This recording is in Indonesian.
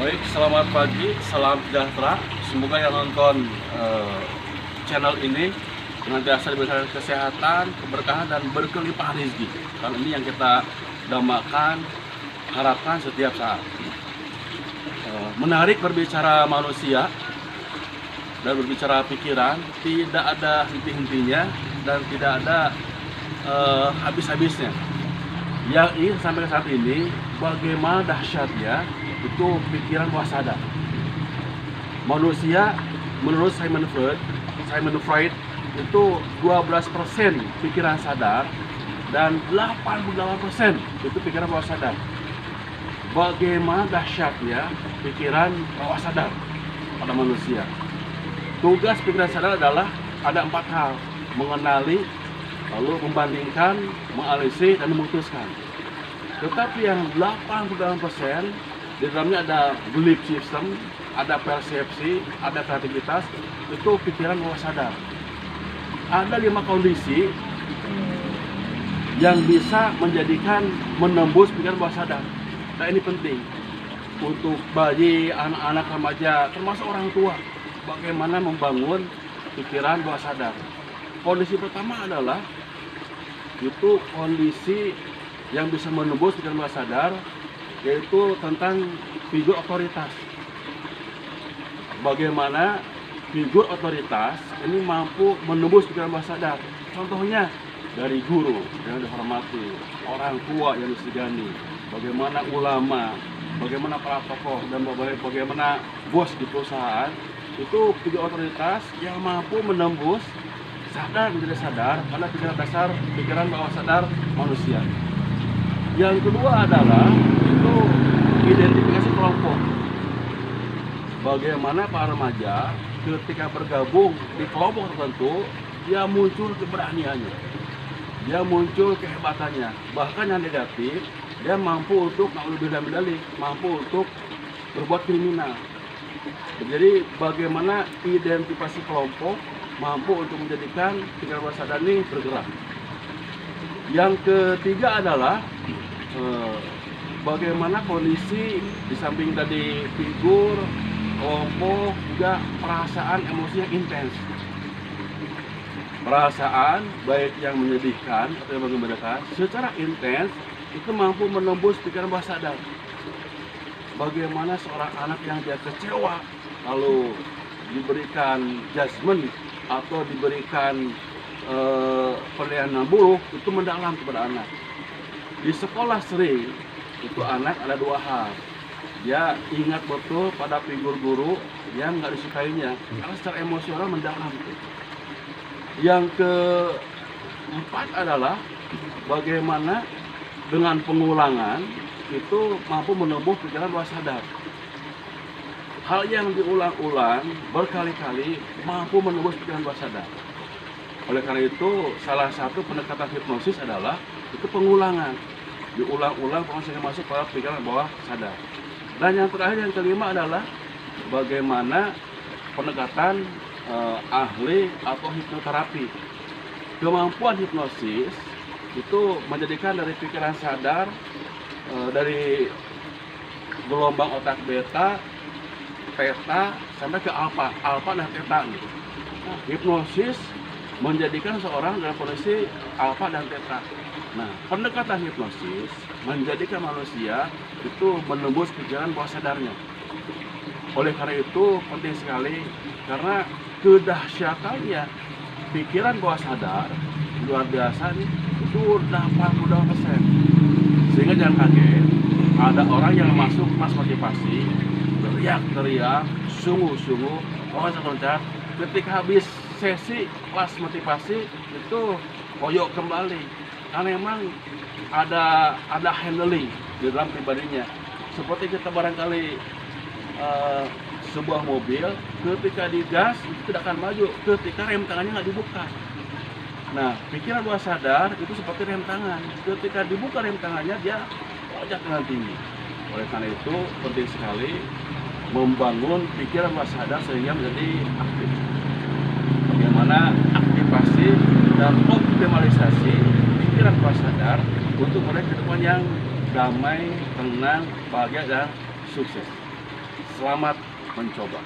Baik, selamat pagi, salam sejahtera. Semoga yang nonton channel ini senantiasa diberikan kesehatan, keberkahan, dan berkelimpahan rezeki. Karena ini yang kita dambakan, harapkan setiap saat. Menarik berbicara manusia dan berbicara pikiran, tidak ada henti-hentinya dan tidak ada habis-habisnya. Yang ingin sampai saat ini, bagaimana dahsyatnya itu pikiran bawah sadar. Manusia menurut Sigmund Freud itu 12% pikiran sadar dan 88% itu pikiran bawah sadar. Bagaimana dahsyatnya pikiran bawah sadar pada manusia. Tugas pikiran sadar adalah ada 4 hal: mengenali, lalu membandingkan, menganalisis, dan memutuskan. Tetapi yang 88% di dalamnya ada belief system, ada persepsi, ada kreativitas, itu pikiran bawah sadar. Ada 5 kondisi yang bisa menembus pikiran bawah sadar. Nah, ini penting untuk bayi, anak-anak remaja, termasuk orang tua, bagaimana membangun pikiran bawah sadar. Kondisi pertama adalah itu kondisi yang bisa menembus pikiran bawah sadar, yaitu tentang figur otoritas. Bagaimana figur otoritas ini mampu menembus pikiran bawah sadar. Contohnya dari guru yang dihormati, orang tua yang disegani, bagaimana ulama, bagaimana para tokoh, dan bagaimana bos di perusahaan. Itu figur otoritas yang mampu menembus sadar menjadi sadar karena pikiran bawah sadar manusia. Yang kedua adalah itu identifikasi kelompok. Bagaimana para remaja ketika bergabung di kelompok tertentu, dia muncul keberaniannya, dia muncul kehebatannya. Bahkan yang negatif, dia mampu untuk medali, mampu untuk berbuat kriminal. Jadi bagaimana identifikasi kelompok mampu untuk menjadikan pikiran bawah sadar ini bergerak. Yang ketiga adalah bagaimana kondisi di samping tadi figur, kelompok, juga perasaan emosi yang intens. Perasaan baik yang menyedihkan atau yang mengembirakan secara intens itu mampu menembus pikiran bawah sadar. Bagaimana seorang anak yang dia kecewa lalu diberikan judgement atau diberikan penilaian buruk, itu mendalam kepada anak. Di sekolah sering itu anak ada 2 hal. Dia ingat betul pada figur guru yang nggak disukainya karena secara emosional mendalam. Yang keempat adalah bagaimana dengan pengulangan itu mampu menembus pikiran bawah sadar. Hal yang diulang-ulang berkali-kali mampu menembus pikiran bawah sadar. Oleh karena itu, salah satu pendekatan hipnosis adalah itu pengulangan. Diulang-ulang sehingga masuk pada pikiran bawah sadar. Dan yang terakhir, yang kelima adalah bagaimana pendekatan ahli atau hipnoterapi. Kemampuan hipnosis itu menjadikan dari pikiran sadar, dari gelombang otak beta, theta, sampai ke alpha dan theta. Nah, hipnosis menjadikan seorang dalam kondisi alpha dan theta. Nah, pendekatan hipnosis menjadikan manusia itu menembus pikiran bawah sadarnya. Oleh karena itu penting sekali, karena kedahsyatannya pikiran bawah sadar luar biasa nih, itu 82%. Sehingga jangan kaget ada orang yang masuk kelas motivasi teriak-teriak, sungguh-sungguh, loncat-loncat. Ketika habis sesi kelas motivasi itu koyok kembali, karena memang ada handling di dalam pribadinya. Seperti kita barangkali sebuah mobil ketika digas itu tidak akan maju ketika rem tangannya nggak dibuka. Nah, pikiran bawah sadar itu seperti rem tangan. Ketika dibuka rem tangannya, dia loncat dengan tinggi. Oleh karena itu penting sekali membangun pikiran bawah sadar sehingga menjadi aktif. Bagaimana aktivasi dan optimalisasi pikiran bawah sadar untuk meraih kehidupan yang damai, tenang, bahagia, dan sukses. Selamat mencoba.